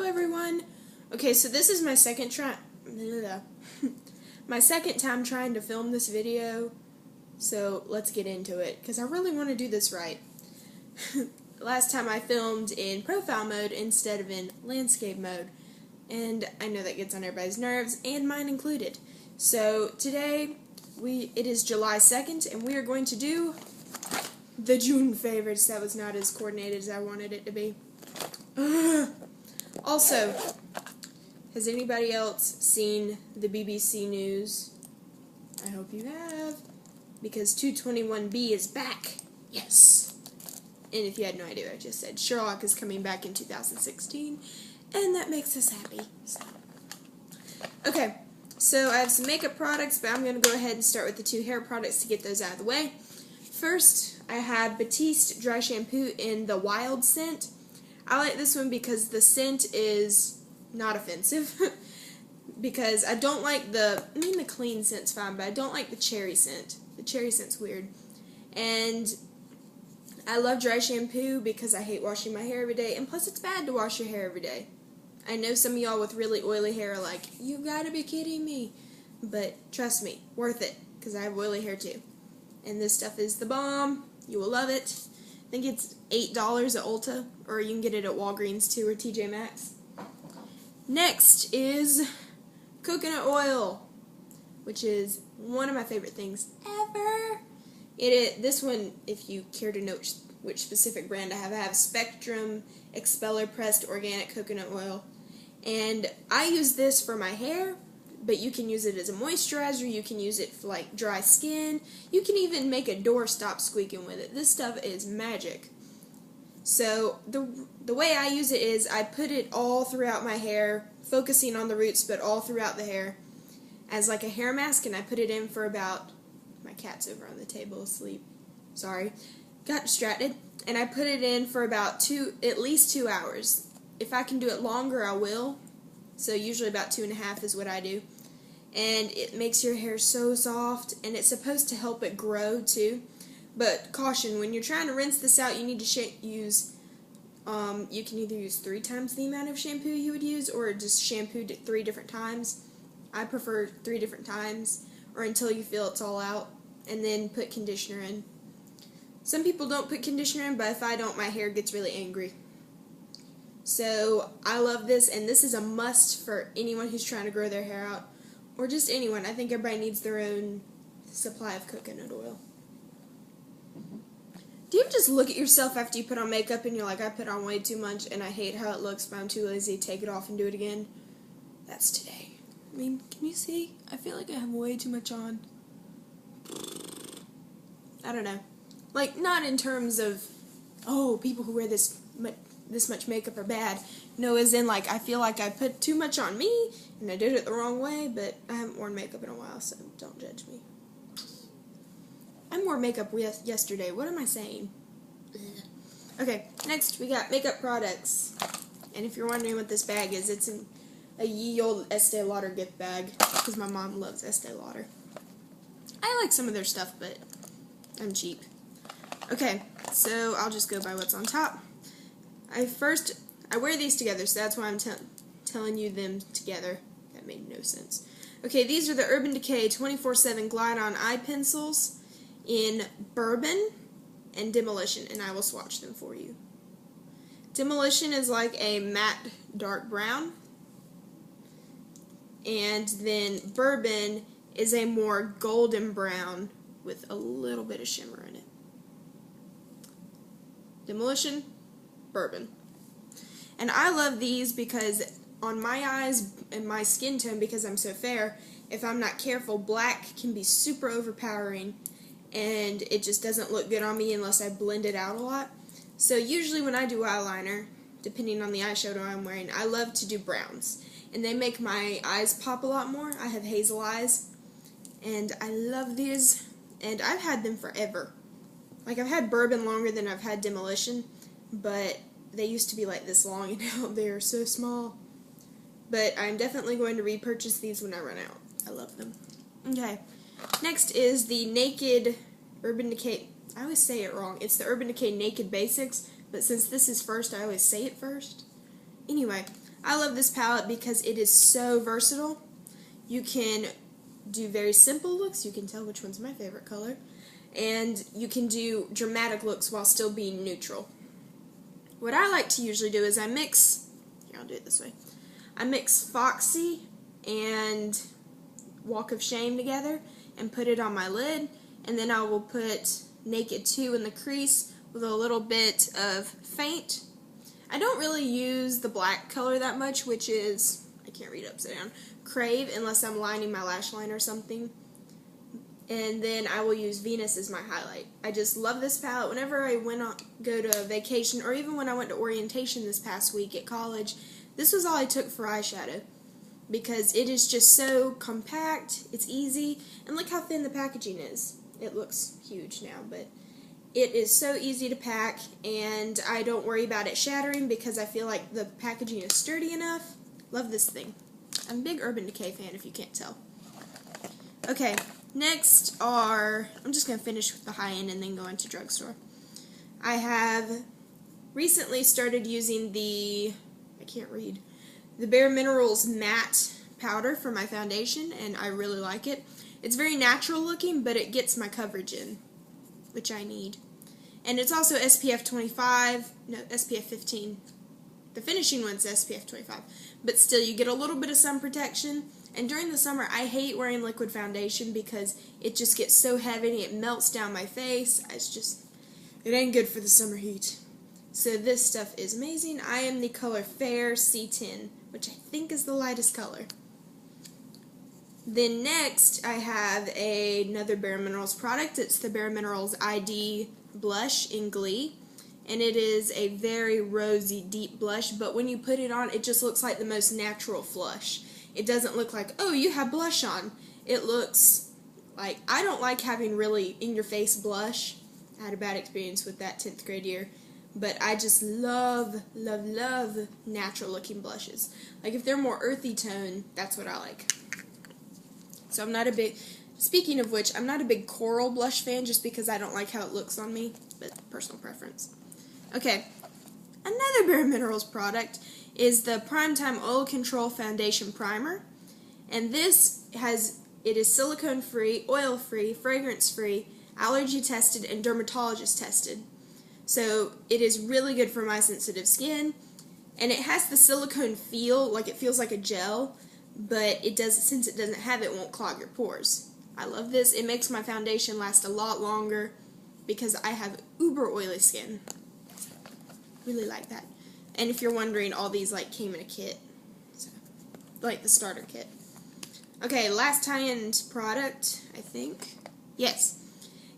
everyone. Okay, so this is my second my second time trying to film this video. So let's get into it because I really want to do this right. Last time I filmed in profile mode instead of in landscape mode, and I know that gets on everybody's nerves and mine included. So today it is July 2nd and we are going to do the June favorites. That was not as coordinated as I wanted it to be. Also, has anybody else seen the BBC News? I hope you have, because 221B is back. Yes. And if you had no idea what I just said, Sherlock is coming back in 2016, and that makes us happy. Okay, so I have some makeup products, but I'm going to go ahead and start with the two hair products to get those out of the way. First, I have Batiste Dry Shampoo in the Wild scent. I like this one because the scent is not offensive. Because I don't like the clean scent's fine, but I don't like the cherry scent. The cherry scent's weird. And I love dry shampoo because I hate washing my hair every day, and plus it's bad to wash your hair every day. I know some of y'all with really oily hair are like, you gotta be kidding me. But trust me, worth it, because I have oily hair too. And this stuff is the bomb. You will love it. I think it's $8 at Ulta, or you can get it at Walgreens too, or TJ Maxx. Next is coconut oil, which is one of my favorite things ever. This one, if you care to note which specific brand I have Spectrum Expeller Pressed Organic Coconut Oil. And I use this for my hair, but you can use it as a moisturizer, you can use it for like dry skin, you can even make a door stop squeaking with it. This stuff is magic. So the way I use it is I put it all throughout my hair, focusing on the roots but all throughout the hair as like a hair mask, and I put it in for about, my cat's over on the table asleep, sorry, got distracted, and I put it in for about at least 2 hours. If I can do it longer, I will. So usually about 2.5 is what I do. And it makes your hair so soft, and it's supposed to help it grow too. But caution, when you're trying to rinse this out, you need to use, you can either use 3 times the amount of shampoo you would use, or just shampoo 3 different times. I prefer 3 different times, or until you feel it's all out, and then put conditioner in. Some people don't put conditioner in, but if I don't, my hair gets really angry. So I love this, and this is a must for anyone who's trying to grow their hair out, or just anyone. I think everybody needs their own supply of coconut oil. Do you ever just look at yourself after you put on makeup and you're like, I put on way too much and I hate how it looks, but I'm too lazy to take it off and do it again? That's today. I mean, can you see? I feel like I have way too much on. I don't know. Like, not in terms of, oh, people who wear this much makeup are bad. No, as in, like, I feel like I put too much on me and I did it the wrong way, but I haven't worn makeup in a while, so don't judge me. I wore makeup yesterday. What am I saying? Okay, next we got makeup products. And if you're wondering what this bag is, it's a ye old Estee Lauder gift bag, because my mom loves Estee Lauder. I like some of their stuff, but I'm cheap. Okay, so I'll just go by what's on top. I wear these together, so that's why I'm telling you them together. That made no sense. Okay, these are the Urban Decay 24/7 Glide On Eye Pencils in Bourbon and Demolition, and I will swatch them for you. Demolition is like a matte dark brown, and then Bourbon is a more golden brown with a little bit of shimmer in it. Demolition, Bourbon. And I love these because on my eyes and my skin tone, because I'm so fair, if I'm not careful, black can be super overpowering and it just doesn't look good on me unless I blend it out a lot. So usually when I do eyeliner, depending on the eyeshadow I'm wearing, I love to do browns. And they make my eyes pop a lot more. I have hazel eyes, and I love these, and I've had them forever. Like, I've had Bourbon longer than I've had Demolition, but they used to be like this long, and now they're so small. But I'm definitely going to repurchase these when I run out. I love them. Okay. Next is the Naked Urban Decay. I always say it wrong. It's the Urban Decay Naked Basics, but since this is first, I always say it first. Anyway, I love this palette because it is so versatile. You can do very simple looks. You can tell which one's my favorite color. And you can do dramatic looks while still being neutral. What I like to usually do is I mix, here I'll do it this way, I mix Foxy and Walk of Shame together and put it on my lid, and then I will put Naked 2 in the crease with a little bit of Faint. I don't really use the black color that much, which is, I can't read upside down, Crave, unless I'm lining my lash line or something. And then I will use Venus as my highlight. I just love this palette. Whenever I go to a vacation, or even when I went to orientation this past week at college, this was all I took for eyeshadow. Because it is just so compact, it's easy, and look how thin the packaging is. It looks huge now, but it is so easy to pack, and I don't worry about it shattering because I feel like the packaging is sturdy enough. Love this thing. I'm a big Urban Decay fan, if you can't tell. Okay, next I'm just going to finish with the high-end and then go into drugstore. I have recently started using the Bare Minerals matte powder for my foundation, and I really like it. It's very natural looking, but it gets my coverage in, which I need. And it's also SPF 15. The finishing one's SPF 25, but still you get a little bit of sun protection. And during the summer, I hate wearing liquid foundation because it just gets so heavy and it melts down my face. It ain't good for the summer heat. So this stuff is amazing. I am the color Fair C10, which I think is the lightest color. Then next, I have another Bare Minerals product. It's the Bare Minerals ID Blush in Glee. And it is a very rosy, deep blush, but when you put it on, it just looks like the most natural flush. It doesn't look like, oh, you have blush on. It looks like, I don't like having really in-your-face blush. I had a bad experience with that 10th grade year. But I just love, love, love natural-looking blushes. Like, if they're more earthy tone, that's what I like. So speaking of which, I'm not a big coral blush fan just because I don't like how it looks on me, but personal preference. Okay, another Bare Minerals product is the Primetime Oil Control Foundation Primer. And it is silicone-free, oil-free, fragrance-free, allergy-tested, and dermatologist-tested. So it is really good for my sensitive skin, and it has the silicone feel, like it feels like a gel, but since it doesn't have it, won't clog your pores. I love this. It makes my foundation last a lot longer because I have uber oily skin. Really like that. And if you're wondering, all these came in a kit, so, like the starter kit. Okay, last high-end product, I think. Yes.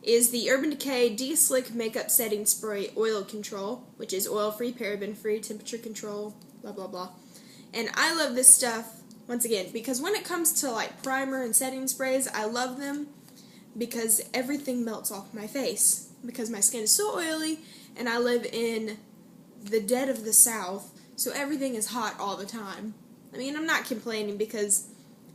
Is the Urban Decay De-Slick Makeup Setting Spray Oil Control, which is oil-free, paraben-free, temperature control, blah, blah, blah. And I love this stuff, once again, because when it comes to primer and setting sprays, I love them because everything melts off my face because my skin is so oily, and I live in the dead of the South, so everything is hot all the time. I mean, I'm not complaining because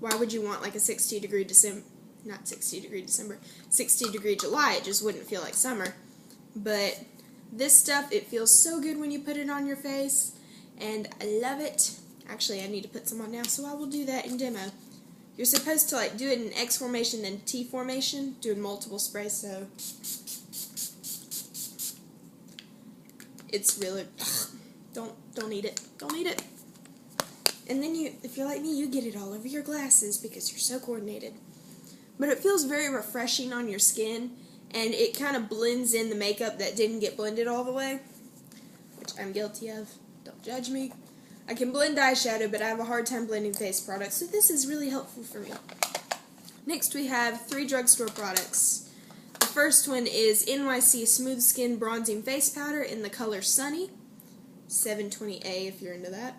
why would you want a 60 degree July? It just wouldn't feel like summer. But this stuff, it feels so good when you put it on your face, and I love it. Actually, I need to put some on now, so I will do that in demo. You're supposed to do it in X formation, then T formation, doing multiple sprays, so it's really, don't need it. Don't need it. And then if you're like me, you get it all over your glasses because you're so coordinated. But it feels very refreshing on your skin, and it kind of blends in the makeup that didn't get blended all the way, which I'm guilty of. Don't judge me. I can blend eyeshadow, but I have a hard time blending face products, so this is really helpful for me. Next, we have 3 drugstore products. The first one is NYC Smooth Skin Bronzing Face Powder in the color Sunny, 720A if you're into that.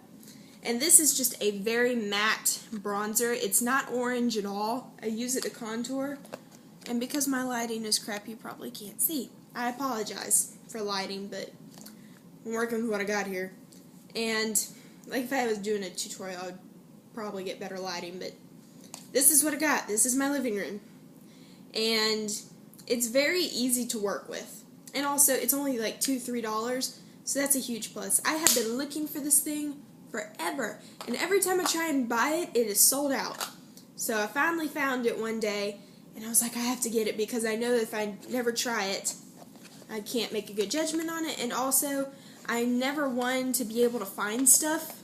And this is just a very matte bronzer. It's not orange at all. I use it to contour. And because my lighting is crap, you probably can't see. I apologize for lighting, but I'm working with what I got here. And if I was doing a tutorial, I would probably get better lighting, but this is what I got. This is my living room. And it's very easy to work with. And also, it's only $2-3, so that's a huge plus. I have been looking for this thing forever. And every time I try and buy it, it is sold out. So I finally found it one day, and I was like, I have to get it because I know if I never try it, I can't make a good judgment on it. And also, I never wanted to be able to find stuff.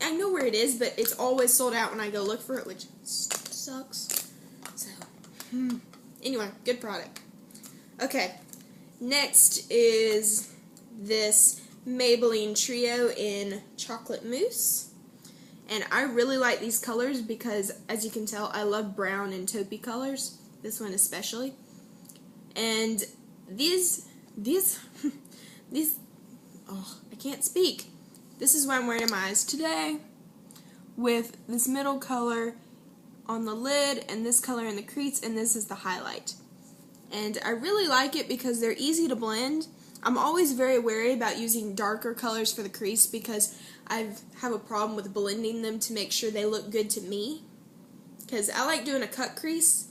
I know where it is, but it's always sold out when I go look for it, which sucks. So, anyway, good product. Okay, next is this Maybelline Trio in Chocolate Mousse. And I really like these colors because, as you can tell, I love brown and taupey colors. This one especially. And these, oh, I can't speak. This is why I'm wearing my eyes today, with this middle color on the lid and this color in the crease, and this is the highlight. And I really like it because they're easy to blend. I'm always very wary about using darker colors for the crease because I have a problem with blending them to make sure they look good to me. Because I like doing a cut crease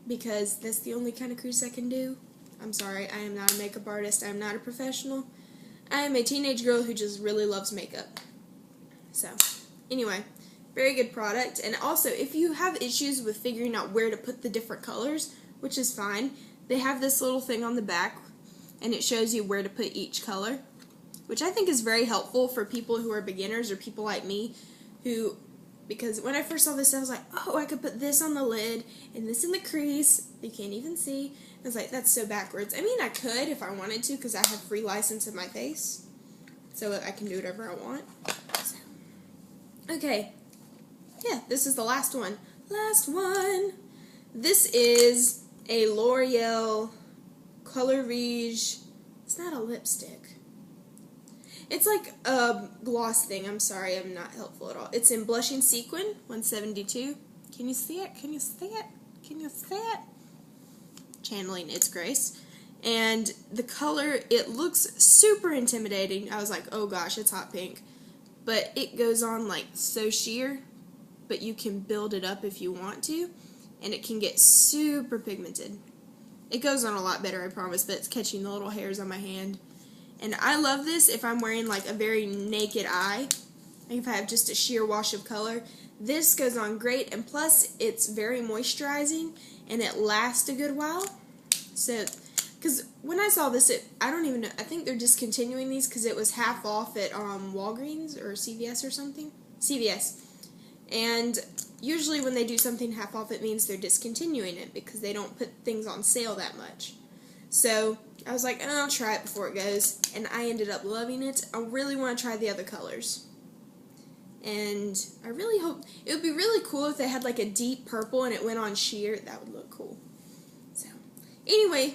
because that's the only kind of crease I can do. I'm sorry, I am not a makeup artist. I am not a professional. I am a teenage girl who just really loves makeup. So, anyway, very good product. And also, if you have issues with figuring out where to put the different colors, which is fine, they have this little thing on the back, and it shows you where to put each color, which I think is very helpful for people who are beginners or people like me who, because when I first saw this, I was like, oh, I could put this on the lid and this in the crease. You can't even see. I was like, that's so backwards. I mean, I could if I wanted to because I have free license in my face, so I can do whatever I want. So, okay, yeah, this is the last one. Last one. This is a L'Oreal Color Rouge. It's not a lipstick. It's like a gloss thing. I'm sorry, I'm not helpful at all. It's in Blushing Sequin, 172. Can you see it? Can you see it? Can you see it? Channeling its grace. And the color, it looks super intimidating. I was like, oh gosh, it's hot pink. But it goes on like so sheer, but you can build it up if you want to. And it can get super pigmented. It goes on a lot better, I promise, but it's catching the little hairs on my hand. And I love this if I'm wearing like a very naked eye. Like if I have just a sheer wash of color. This goes on great, and plus it's very moisturizing and it lasts a good while. So, because when I saw this, I don't even know, I think they're discontinuing these because it was half off at Walgreens or CVS or something. CVS. And usually when they do something half off, it means they're discontinuing it because they don't put things on sale that much. So I was like, oh, I'll try it before it goes, and I ended up loving it. I really want to try the other colors. And I really hope, it would be really cool if they had like a deep purple and it went on sheer. That would look cool. So, anyway,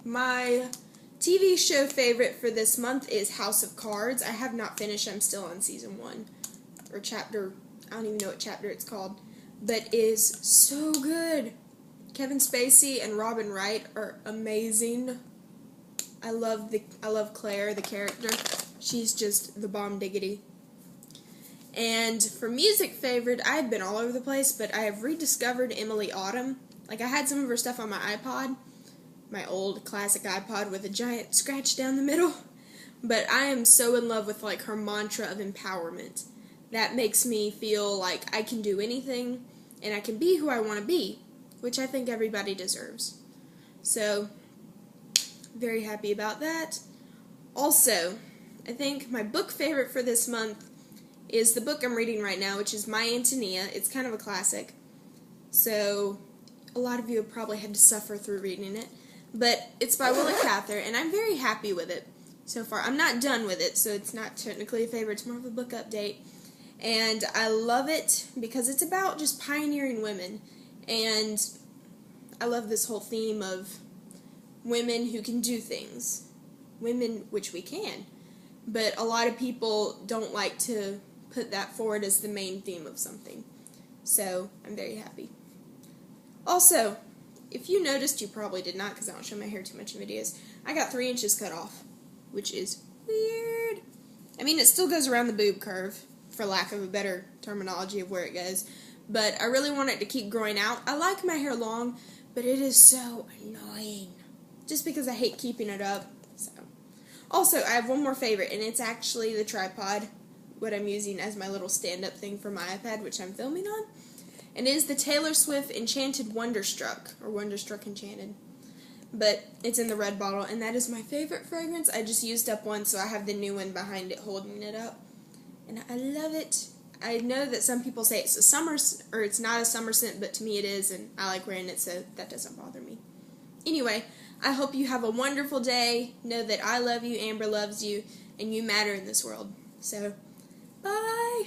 my TV show favorite for this month is House of Cards. I have not finished. I'm still on season 1. Or chapter, I don't even know what chapter it's called. But it is so good. Kevin Spacey and Robin Wright are amazing. I love Claire, the character. She's just the bomb diggity. And for music favorite, I've been all over the place, but I have rediscovered Emily Autumn. Like, I had some of her stuff on my iPod, my old classic iPod with a giant scratch down the middle. But I am so in love with, like, her mantra of empowerment. That makes me feel like I can do anything, and I can be who I want to be, which I think everybody deserves. So, very happy about that. Also, I think my book favorite for this month is the book I'm reading right now, which is My Antonia. It's kind of a classic, so a lot of you have probably had to suffer through reading it. But it's by Willa Cather, and I'm very happy with it so far. I'm not done with it, so it's not technically a favorite. It's more of a book update. And I love it because it's about just pioneering women. And I love this whole theme of women who can do things. Women, which we can. But a lot of people don't like to put that forward as the main theme of something. So, I'm very happy. Also, if you noticed, you probably did not because I don't show my hair too much in videos, I got 3 inches cut off, which is weird. I mean, it still goes around the boob curve, for lack of a better terminology of where it goes, but I really want it to keep growing out. I like my hair long, but it is so annoying, just because I hate keeping it up. So, Also, I have one more favorite, and it's actually the tripod, what I'm using as my little stand-up thing for my iPad, which I'm filming on. And it is the Taylor Swift Enchanted Wonderstruck, or Wonderstruck Enchanted. But it's in the red bottle, and that is my favorite fragrance. I just used up one, so I have the new one behind it holding it up. And I love it. I know that some people say it's a summer, or it's not a summer scent, but to me it is, and I like wearing it, so that doesn't bother me. Anyway, I hope you have a wonderful day. Know that I love you, Amber loves you, and you matter in this world. So, bye!